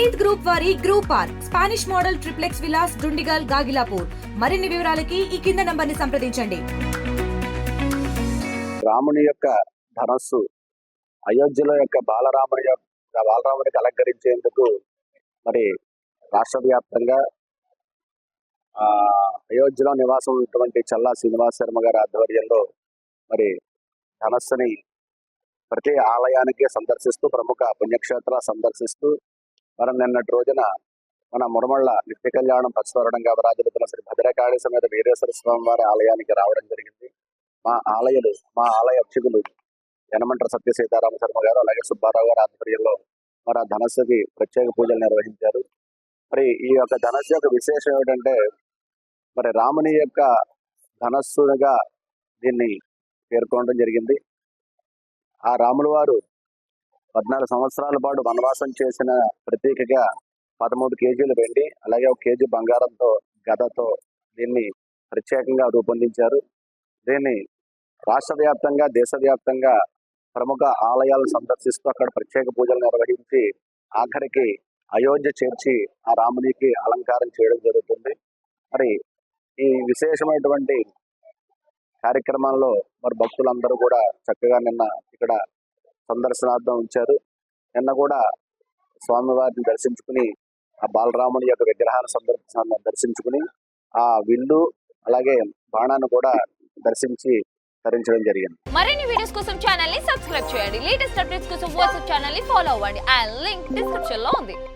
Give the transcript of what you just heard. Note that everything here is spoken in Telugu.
హెయిత్ గ్రూప్ వారి group park Spanish model triplex Vilas Dundigal Gagillapur. మరిన్ని వివరాలకి ఈ కింద నంబర్ని సంప్రదించండి. రాముని యొక్క ధనస్సు అయోధ్యలో యొక్క బాలరామునికి అలంకరించేందుకు మరి రాష్ట్ర వ్యాప్తంగా అయోధ్యలో నివాసం ఉన్నటువంటి చల్లా శ్రీనివాస్ శర్మ గారి ఆధ్వర్యంలో మరి ధనస్సుని ప్రతి ఆలయానికి సందర్శిస్తూ ప్రముఖ పుణ్యక్షేత్ర సందర్శిస్తూ మరి నిన్నటి రోజున మన మురమళ్ళ నిత్య కళ్యాణం పచ్చతోరణంగా విరాజిల్లుతున్న శ్రీ భద్రకాళి సమేత వీరేశ్వర స్వామి వారి ఆలయానికి రావడం జరిగింది. మా ఆలయ అర్చకులు యనమంట్ర సత్య సీతారామ శర్మ గారు అలాగే సుబ్బారావు గారి ఆధ్వర్యంలో మరి ఆ ధనస్సుకి ప్రత్యేక పూజలు నిర్వహించారు. మరి ఈ యొక్క ధనస్సు యొక్క విశేషం ఏమిటంటే మరి రాముని యొక్క ధనస్సుగా దీన్ని పేర్కొనడం జరిగింది. ఆ రాముల వారు 14 సంవత్సరాల పాటు వనవాసం చేసిన ప్రతీకగా 13 కేజీలు వెండి అలాగే 1 కేజీ బంగారంతో గదతో దీన్ని ప్రత్యేకంగా రూపొందించారు. దీన్ని రాష్ట్ర వ్యాప్తంగా దేశవ్యాప్తంగా ప్రముఖ ఆలయాలను సందర్శిస్తూ అక్కడ ప్రత్యేక పూజలు నిర్వహించి ఆఖరికి అయోధ్య చేర్చి ఆ రామునికి అలంకారం చేయడం జరుగుతుంది. మరి ఈ విశేషమైనటువంటి కార్యక్రమాల్లో మరి భక్తులందరూ కూడా చక్కగా నిన్న ఇక్కడ సందర్శనార్థం ఉంచారు. నిన్న కూడా స్వామివారిని దర్శించుకుని ఆ బాలరాముని యొక్క విగ్రహాన్ని దర్శించుకుని ఆ విల్లు అలాగే బాణాన్ని కూడా దర్శించి ధరించడం జరిగింది. మరిన్ని వీడియోస్ కోసం ఛానల్ ని సబ్స్క్రైబ్ చేయండి. లేటెస్ట్ అప్డేట్స్ కోసం వాట్సాప్ ఛానల్ ని ఫాలో అవ్వండి. ఆ లింక్ డిస్క్రిప్షన్ లో ఉంది.